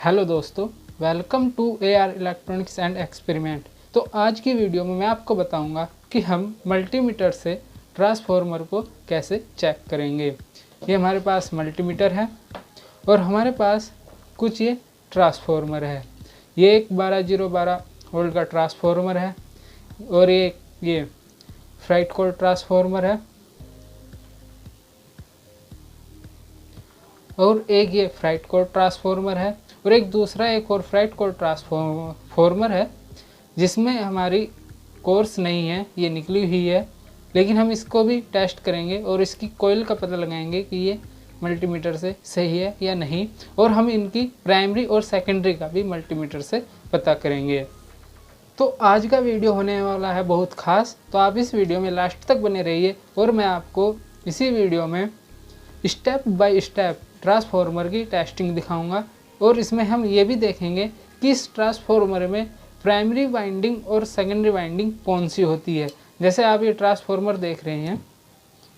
Hello दोस्तों, welcome to AR electronics and experiment. तो आज की वीडियो में मैं आपको बताऊंगा कि हम मल्टीमीटर से ट्रांसफार्मर को कैसे चेक करेंगे। ये हमारे पास मल्टीमीटर है और हमारे पास कुछ ये ट्रांसफार्मर है। ये एक 12012 वोल्ट का ट्रांसफार्मर है और ये फ्राइट कोर ट्रांसफार्मर है और एक ये फ्राइट कोर ट्रांसफार्मर है और एक और फ्राइट कोर ट्रांसफार्मर है जिसमें हमारी कोर्स नहीं है, ये निकली हुई है, लेकिन हम इसको भी टेस्ट करेंगे और इसकी कॉइल का पता लगाएंगे कि ये मल्टीमीटर से सही है या नहीं, और हम इनकी प्राइमरी और सेकेंडरी का भी मल्टीमीटर से पता करेंगे। तो आज का वीडियो होने वाला है बहुत ख़ास, तो आप इस वीडियो में लास्ट तक बने रहिए और मैं आपको इसी वीडियो में स्टेप बाय स्टेप ट्रांसफार्मर की टेस्टिंग दिखाऊंगा और इसमें हम ये भी देखेंगे कि इस ट्रांसफार्मर में प्राइमरी वाइंडिंग और सेकेंडरी वाइंडिंग कौन सी होती है। जैसे आप ये ट्रांसफार्मर देख रहे हैं,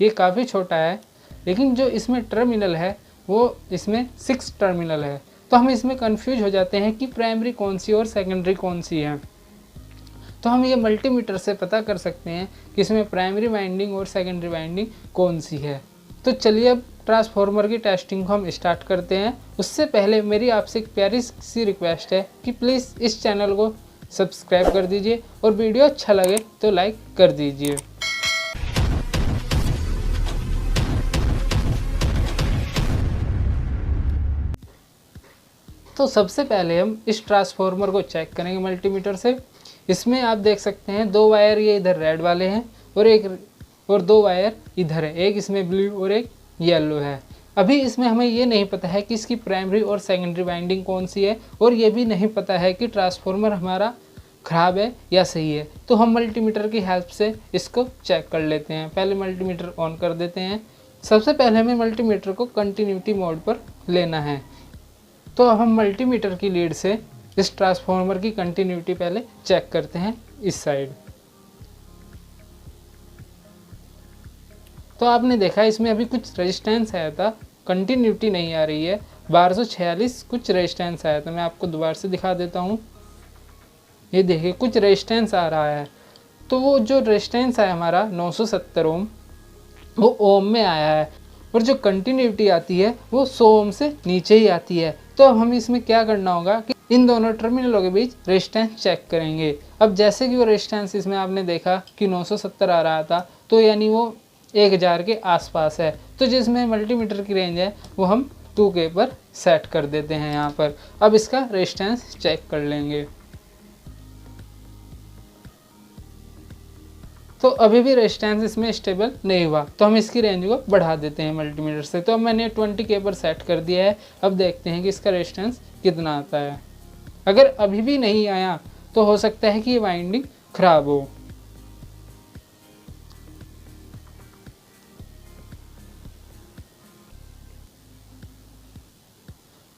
ये काफ़ी छोटा है, लेकिन जो इसमें टर्मिनल है वो इसमें 6 टर्मिनल है, तो हम इसमें कंफ्यूज हो जाते हैं कि प्राइमरी कौन सी और सेकेंडरी कौन सी है। तो हम ये मल्टीमीटर से पता कर सकते हैं कि इसमें प्राइमरी वाइंडिंग और सेकेंडरी वाइंडिंग कौन सी है। तो चलिए अब ट्रांसफार्मर की टेस्टिंग को हम स्टार्ट करते हैं। उससे पहले मेरी आपसे एक प्यारी सी रिक्वेस्ट है कि प्लीज़ इस चैनल को सब्सक्राइब कर दीजिए और वीडियो अच्छा लगे तो लाइक कर दीजिए। तो सबसे पहले हम इस ट्रांसफार्मर को चेक करेंगे मल्टीमीटर से। इसमें आप देख सकते हैं 2 वायर ये इधर रेड वाले हैं और 2 वायर इधर है, एक इसमें ब्लू और एक येलो है। अभी इसमें हमें ये नहीं पता है कि इसकी प्राइमरी और सेकेंडरी वाइंडिंग कौन सी है, और ये भी नहीं पता है कि ट्रांसफार्मर हमारा ख़राब है या सही है। तो हम मल्टीमीटर की हेल्प से इसको चेक कर लेते हैं। पहले मल्टीमीटर ऑन कर देते हैं। सबसे पहले हमें मल्टीमीटर को कंटिन्यूटी मोड पर लेना है। तो अब हम मल्टीमीटर की लीड से इस ट्रांसफार्मर की कंटिन्यूटी पहले चेक करते हैं इस साइड। तो आपने देखा इसमें अभी कुछ रेजिस्टेंस आया था, कंटिन्यूटी नहीं आ रही है। 1246 कुछ रेजिस्टेंस आया था, मैं आपको दोबारा से दिखा देता हूँ। ये देखिए कुछ रेजिस्टेंस आ रहा है। तो वो जो रेजिस्टेंस है हमारा 970 ओम, वो ओम में आया है, और जो कंटिन्यूटी आती है वो 100 ओम से नीचे ही आती है। तो अब हम इसमें क्या करना होगा कि इन दोनों टर्मिनलों के बीच रेजिस्टेंस चेक करेंगे। अब जैसे कि वो रेजिस्टेंस इसमें आपने देखा कि 970 आ रहा था, तो यानी वो 1000 के आसपास है। तो जिसमें मल्टीमीटर की रेंज है वो हम 2K पर सेट कर देते हैं यहाँ पर। अब इसका रेजिस्टेंस चेक कर लेंगे। तो अभी भी रेजिस्टेंस इसमें स्टेबल नहीं हुआ, तो हम इसकी रेंज को बढ़ा देते हैं मल्टीमीटर से। तो अब मैंने 20K पर सेट कर दिया है। अब देखते हैं कि इसका रेजिस्टेंस कितना आता है। अगर अभी भी नहीं आया तो हो सकता है कि ये वाइंडिंग खराब हो।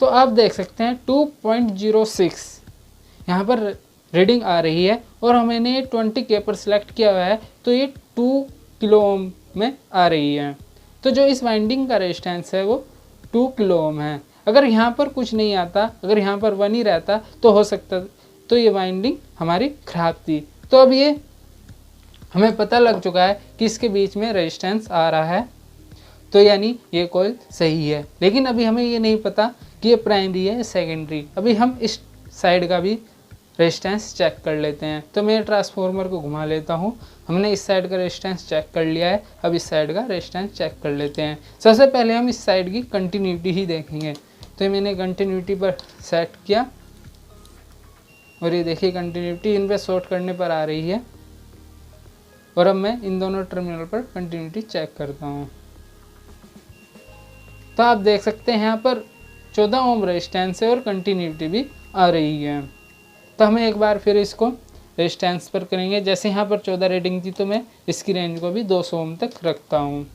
तो आप देख सकते हैं 2.06 यहाँ पर रीडिंग आ रही है, और मैंने ये 20K पर सिलेक्ट किया हुआ है, तो ये 2 किलो ओम में आ रही है। तो जो इस वाइंडिंग का रेजिस्टेंस है वो 2 किलो ओम है। अगर यहाँ पर कुछ नहीं आता, अगर यहाँ पर 1 ही रहता तो हो सकता, तो ये वाइंडिंग हमारी ख़राब थी। तो अब ये हमें पता लग चुका है कि इसके बीच में रेजिस्टेंस आ रहा है, तो यानी ये कॉइल सही है। लेकिन अभी हमें ये नहीं पता कि ये प्राइमरी है या सेकेंडरी। अभी हम इस साइड का भी रेजिस्टेंस चेक कर लेते हैं। तो मैं ट्रांसफार्मर को घुमा लेता हूँ। हमने इस साइड का रेजिस्टेंस चेक कर लिया है, अब इस साइड का रेजिस्टेंस चेक कर लेते हैं। सबसे पहले हम इस साइड की कंटिन्यूटी ही देखेंगे। तो मैंने कंटिन्यूटी पर सेट किया और ये देखिए कंटिन्यूटी इन पर शॉर्ट करने पर आ रही है, और अब मैं इन दोनों टर्मिनल पर कंटिन्यूटी चेक करता हूँ। तो आप देख सकते हैं यहाँ पर 14 ओम रेजिस्टेंस है और कंटिन्यूटी भी आ रही है। तो हमें एक बार फिर इसको रेजिस्टेंस पर करेंगे। जैसे यहाँ पर 14 रेटिंग थी, तो मैं इसकी रेंज को भी 200 ओम तक रखता हूँ।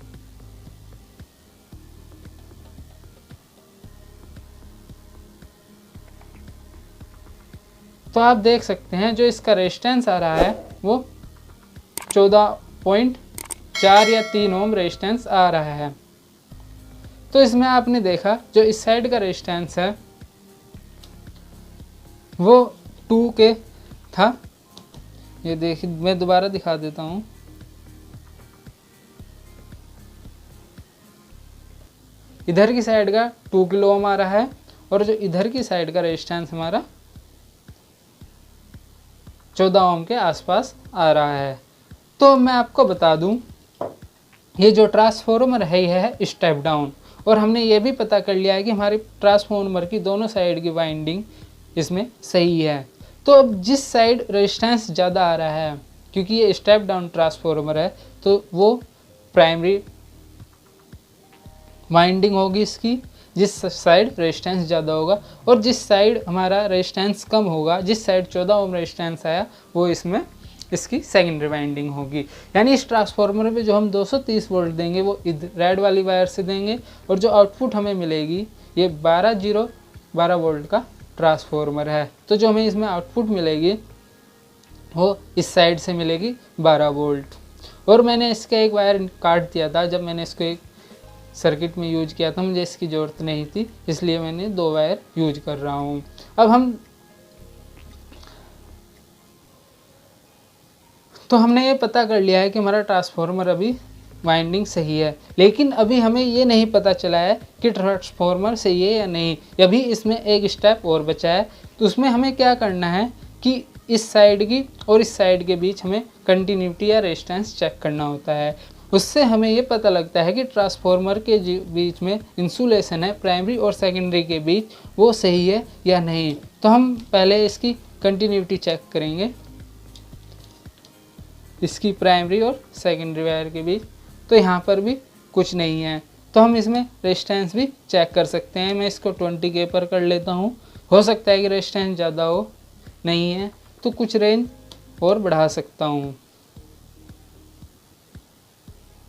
तो आप देख सकते हैं जो इसका रेजिस्टेंस आ रहा है वो 14.4 या 3 ओम रेजिस्टेंस आ रहा है। तो इसमें आपने देखा जो इस साइड का रेजिस्टेंस है वो 2 के था। ये देखिए, मैं दोबारा दिखा देता हूँ। इधर की साइड का 2 किलो ओम आ रहा है और जो इधर की साइड का रेजिस्टेंस हमारा 14 ओम के आसपास आ रहा है। तो मैं आपको बता दूं, ये जो ट्रांसफॉर्मर है ये है स्टेप डाउन, और हमने ये भी पता कर लिया है कि हमारी ट्रांसफॉर्मर की दोनों साइड की वाइंडिंग इसमें सही है। तो अब जिस साइड रेजिस्टेंस ज़्यादा आ रहा है, क्योंकि ये स्टेप डाउन ट्रांसफॉर्मर है, तो वो प्राइमरी वाइंडिंग होगी इसकी, जिस साइड रेजिस्टेंस ज़्यादा होगा, और जिस साइड हमारा रेजिस्टेंस कम होगा, जिस साइड 14 ओम रेजिस्टेंस आया, वो इसमें इसकी सेकेंडरी वाइंडिंग होगी। यानी इस ट्रांसफॉर्मर में जो हम 230 वोल्ट देंगे वो रेड वाली वायर से देंगे, और जो आउटपुट हमें मिलेगी ये 12 वोल्ट का ट्रांसफॉर्मर है। तो जो हमें इसमें आउटपुट मिलेगी वो इस साइड से मिलेगी 12 वोल्ट। और मैंने इसका एक वायर काट दिया था जब मैंने इसको एक सर्किट में यूज किया था, मुझे इसकी ज़रूरत नहीं थी, इसलिए मैंने 2 वायर यूज कर रहा हूँ। अब हमने ये पता कर लिया है कि हमारा ट्रांसफॉर्मर अभी वाइंडिंग सही है, लेकिन अभी हमें ये नहीं पता चला है कि ट्रांसफॉर्मर सही है या नहीं। अभी इसमें एक स्टेप और बचा है। तो उसमें हमें क्या करना है कि इस साइड की और इस साइड के बीच हमें कंटिन्यूटी या रेजिस्टेंस चेक करना होता है। उससे हमें ये पता लगता है कि ट्रांसफॉर्मर के बीच में इंसुलेशन है प्राइमरी और सेकेंडरी के बीच, वो सही है या नहीं। तो हम पहले इसकी कंटिन्यूटी चेक करेंगे, इसकी प्राइमरी और सेकेंडरी वायर के बीच। तो यहाँ पर भी कुछ नहीं है। तो हम इसमें रेजिस्टेंस भी चेक कर सकते हैं। मैं इसको 20 के पर कर लेता हूँ। हो सकता है कि रेजिस्टेंस ज़्यादा हो, नहीं है तो कुछ रेंज और बढ़ा सकता हूँ।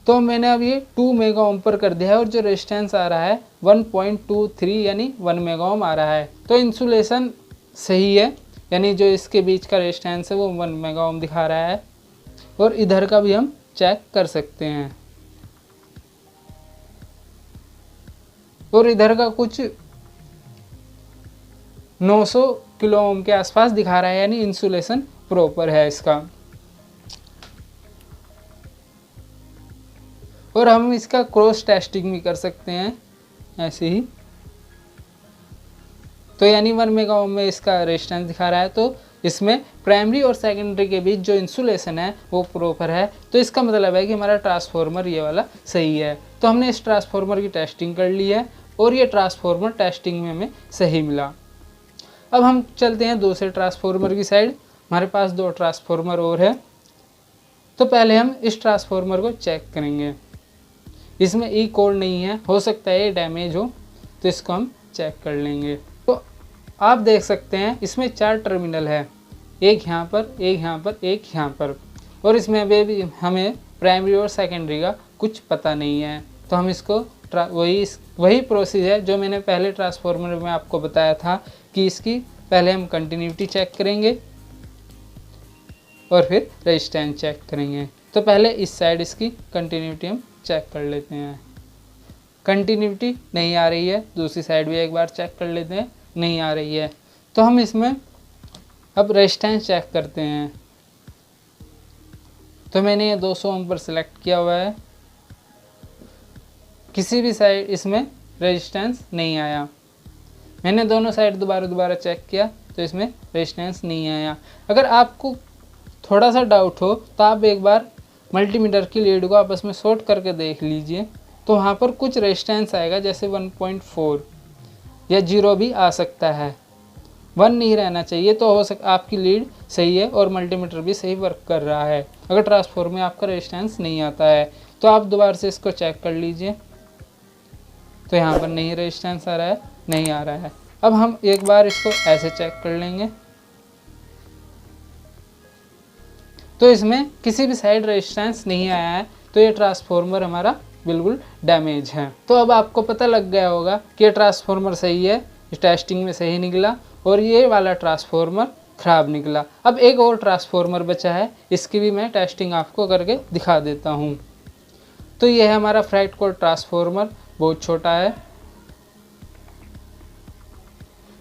तो मैंने अब ये 2 मेगा ओम पर कर दिया है, और जो रेजिस्टेंस आ रहा है 1.23 यानी 1 मेगा ओम आ रहा है। तो इंसुलेशन सही है, यानी जो इसके बीच का रेजिस्टेंस है वो 1 मेगा ओम दिखा रहा है। और इधर का भी हम चेक कर सकते हैं, और इधर का कुछ 900 किलो ओम के आसपास दिखा रहा है, यानी इंसुलेशन प्रॉपर है इसका। और हम इसका क्रॉस टेस्टिंग भी कर सकते हैं ऐसे ही। तो यानी 1 मेगा ओम में इसका रेजिस्टेंस दिखा रहा है, तो इसमें प्राइमरी और सेकेंडरी के बीच जो इंसुलेशन है वो प्रॉपर है। तो इसका मतलब है कि हमारा ट्रांसफॉर्मर ये वाला सही है। तो हमने इस ट्रांसफॉर्मर की टेस्टिंग कर ली है, और ये ट्रांसफॉर्मर टेस्टिंग में हमें सही मिला। अब हम चलते हैं दूसरे ट्रांसफॉर्मर की साइड। हमारे पास 2 ट्रांसफॉर्मर और है। तो पहले हम इस ट्रांसफॉर्मर को चेक करेंगे। इसमें ई कोड नहीं है, हो सकता है ये डैमेज हो, तो इसको हम चेक कर लेंगे। तो आप देख सकते हैं इसमें 4 टर्मिनल है, एक यहाँ पर, एक यहाँ पर, एक यहाँ पर, और इसमें अभी भी हमें प्राइमरी और सेकेंडरी का कुछ पता नहीं है। तो हम इसको वही प्रोसेस है जो मैंने पहले ट्रांसफॉर्मर में आपको बताया था कि इसकी पहले हम कंटिन्यूटी चेक करेंगे और फिर रेजिस्टेंस चेक करेंगे। तो पहले इस साइड इसकी कंटिन्यूटी हम चेक कर लेते हैं। कंटिन्यूटी नहीं आ रही है, दूसरी साइड भी एक बार चेक कर लेते हैं, नहीं आ रही है। तो हम इसमें अब रेजिस्टेंस चेक करते हैं। तो मैंने ये 200 ओम पर सिलेक्ट किया हुआ है, किसी भी साइड इसमें रेजिस्टेंस नहीं आया। मैंने दोनों साइड दोबारा चेक किया तो इसमें रेजिस्टेंस नहीं आया। अगर आपको थोड़ा सा डाउट हो तो आप एक बार मल्टीमीटर की लीड को आपस में शॉर्ट करके देख लीजिए, तो वहाँ पर कुछ रेजिस्टेंस आएगा, जैसे 1.4 या 0 भी आ सकता है। 1 नहीं रहना चाहिए। तो हो सकता आपकी लीड सही है और मल्टीमीटर भी सही वर्क कर रहा है। अगर ट्रांसफॉर्मर में आपका रेजिस्टेंस नहीं आता है तो आप दोबारा से इसको चेक कर लीजिए। तो यहाँ पर नहीं रेजिस्टेंस आ रहा है, नहीं आ रहा है। अब हम एक बार इसको ऐसे चेक कर लेंगे। तो इसमें किसी भी साइड रेजिस्टेंस नहीं आया है, तो ये ट्रांसफॉर्मर हमारा बिल्कुल डैमेज है। तो अब आपको पता लग गया होगा कि ये ट्रांसफॉर्मर सही है, टेस्टिंग में सही निकला, और ये वाला ट्रांसफॉर्मर खराब निकला। अब एक और ट्रांसफॉर्मर बचा है, इसकी भी मैं टेस्टिंग आपको करके दिखा देता हूँ। तो ये है हमारा फ्राइट कोर ट्रांसफॉर्मर, बहुत छोटा है।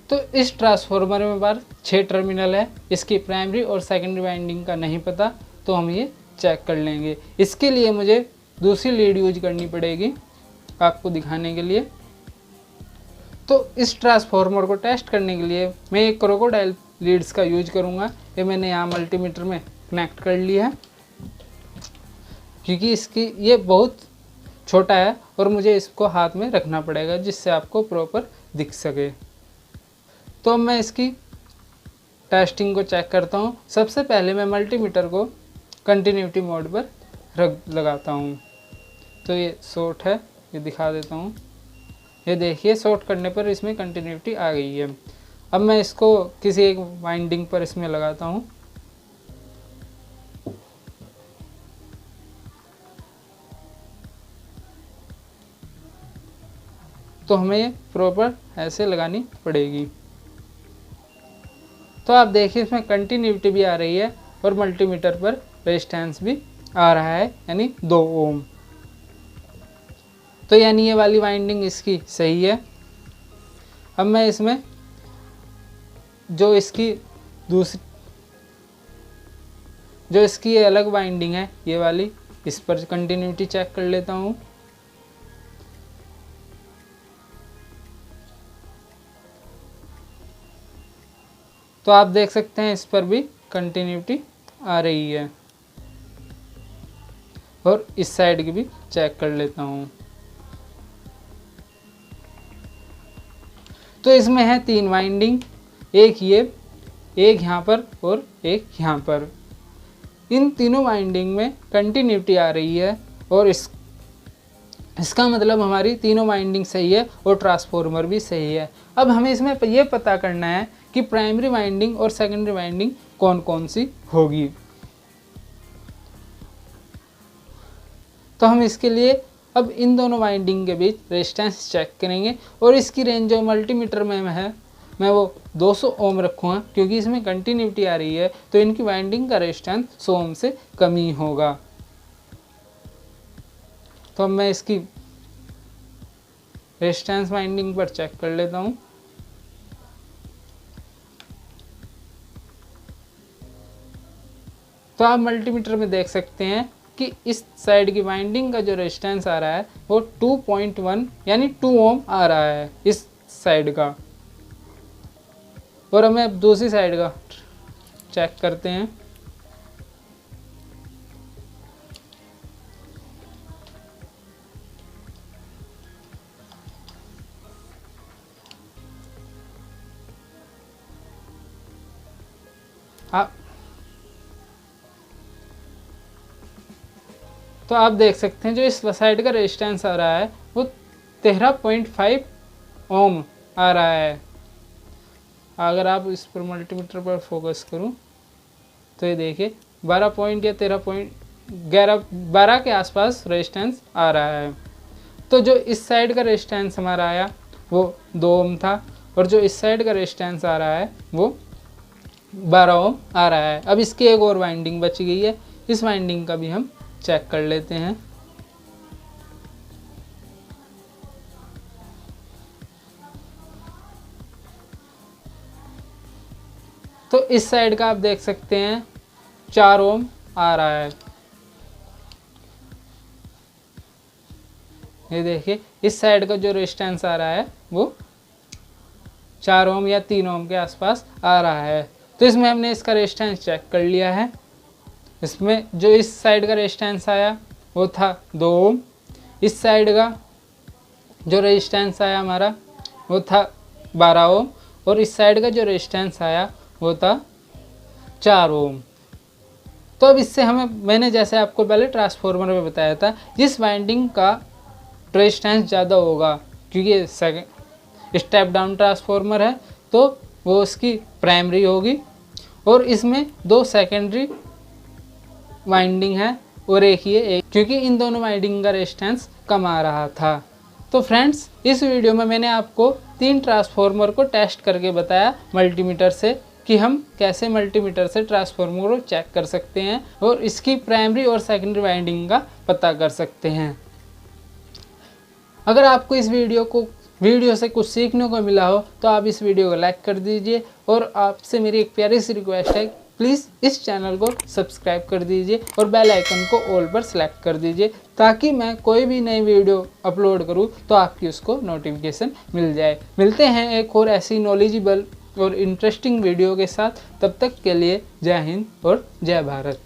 तो इस ट्रांसफार्मर में बार 6 टर्मिनल है, इसकी प्राइमरी और सेकेंडरी वाइंडिंग का नहीं पता, तो हम ये चेक कर लेंगे। इसके लिए मुझे दूसरी लीड यूज करनी पड़ेगी आपको दिखाने के लिए। तो इस ट्रांसफार्मर को टेस्ट करने के लिए मैं एक क्रोकोडाइल लीड्स का यूज करूँगा। ये मैंने यहाँ मल्टीमीटर में कनेक्ट कर लिया है, क्योंकि इसकी ये बहुत छोटा है और मुझे इसको हाथ में रखना पड़ेगा जिससे आपको प्रॉपर दिख सके। तो अब मैं इसकी टेस्टिंग को चेक करता हूँ। सबसे पहले मैं मल्टीमीटर को कंटिन्यूटी मोड पर लगाता हूँ। तो ये शॉर्ट है, ये दिखा देता हूँ। ये देखिए शॉर्ट करने पर इसमें कंटिन्यूटी आ गई है। अब मैं इसको किसी एक वाइंडिंग पर इसमें लगाता हूँ। तो हमें ये प्रॉपर ऐसे लगानी पड़ेगी। तो आप देखिए इसमें कंटिन्यूटी भी आ रही है और मल्टीमीटर पर रेजिस्टेंस भी आ रहा है, यानी 2 ओम। तो यानी ये वाली वाइंडिंग इसकी सही है। अब मैं इसमें जो इसकी ये अलग वाइंडिंग है, ये वाली, इस पर कंटिन्यूटी चेक कर लेता हूँ। तो आप देख सकते हैं इस पर भी कंटिन्यूटी आ रही है और इस साइड की भी चेक कर लेता हूँ। तो इसमें है 3 वाइंडिंग, एक ये, एक यहाँ पर और एक यहाँ पर। इन तीनों वाइंडिंग में कंटिन्यूटी आ रही है और इसका मतलब हमारी तीनों वाइंडिंग सही है और ट्रांसफार्मर भी सही है। अब हमें इसमें ये पता करना है कि प्राइमरी वाइंडिंग और सेकेंडरी वाइंडिंग कौन कौन सी होगी। तो हम इसके लिए अब इन दोनों वाइंडिंग के बीच रेजिस्टेंस चेक करेंगे और इसकी रेंज जो मल्टीमीटर में है मैं वो 200 ओम रखूँगा, क्योंकि इसमें कंटिन्यूटी आ रही है तो इनकी वाइंडिंग का रेजिस्टेंस 100 ओम से कम ही होगा। तो अब मैं इसकी रेजिस्टेंस वाइंडिंग पर चेक कर लेता हूँ। तो आप मल्टीमीटर में देख सकते हैं कि इस साइड की वाइंडिंग का जो रेजिस्टेंस आ रहा है वो 2.1 यानी 2 ओम आ रहा है इस साइड का। और हमें अब दूसरी साइड का चेक करते हैं। तो आप देख सकते हैं जो इस साइड का रेजिस्टेंस आ रहा है वो 13.5 ओम आ रहा है। अगर आप इस पर मल्टीमीटर पर फोकस करूं तो ये देखिए 12 पॉइंट या 12 के आसपास रेजिस्टेंस आ रहा है। तो जो इस साइड का रेजिस्टेंस हमारा आया वो 2 ओम था और जो इस साइड का रेजिस्टेंस आ रहा है वो 12 ओम आ रहा है। अब इसकी एक और वाइंडिंग बच गई है, इस वाइंडिंग का भी हम चेक कर लेते हैं। तो इस साइड का आप देख सकते हैं 4 ओम आ रहा है। ये देखिए इस साइड का जो रेजिस्टेंस आ रहा है वो 4 ओम या 3 ओम के आसपास आ रहा है। तो इसमें हमने इसका रेजिस्टेंस चेक कर लिया है। इसमें जो इस साइड का रेजिस्टेंस आया वो था 2 ओम, इस साइड का जो रेजिस्टेंस आया हमारा वो था 12 ओम और इस साइड का जो रेजिस्टेंस आया वो था 4 ओम। तो अब इससे मैंने जैसे आपको पहले ट्रांसफार्मर में बताया था, जिस वाइंडिंग का रेजिस्टेंस ज़्यादा होगा, क्योंकि ये स्टेप डाउन ट्रांसफार्मर है तो वो उसकी प्राइमरी होगी और इसमें 2 सेकेंडरी वाइंडिंग है और एक, क्योंकि इन दोनों वाइंडिंग का रेजिस्टेंस कम आ रहा था। तो फ्रेंड्स इस वीडियो में मैंने आपको 3 ट्रांसफार्मर को टेस्ट करके बताया मल्टीमीटर से कि हम कैसे मल्टीमीटर से ट्रांसफार्मर को चेक कर सकते हैं और इसकी प्राइमरी और सेकेंडरी वाइंडिंग का पता कर सकते हैं। अगर आपको इस वीडियो को वीडियो से कुछ सीखने को मिला हो तो आप इस वीडियो को लाइक कर दीजिए। और आपसे मेरी एक प्यारी सी रिक्वेस्ट है, प्लीज़ इस चैनल को सब्सक्राइब कर दीजिए और बेल आइकन को ऑल पर सेलेक्ट कर दीजिए, ताकि मैं कोई भी नई वीडियो अपलोड करूं तो आपकी उसको नोटिफिकेशन मिल जाए। मिलते हैं एक और ऐसी नॉलेजेबल और इंटरेस्टिंग वीडियो के साथ। तब तक के लिए जय हिंद और जय भारत।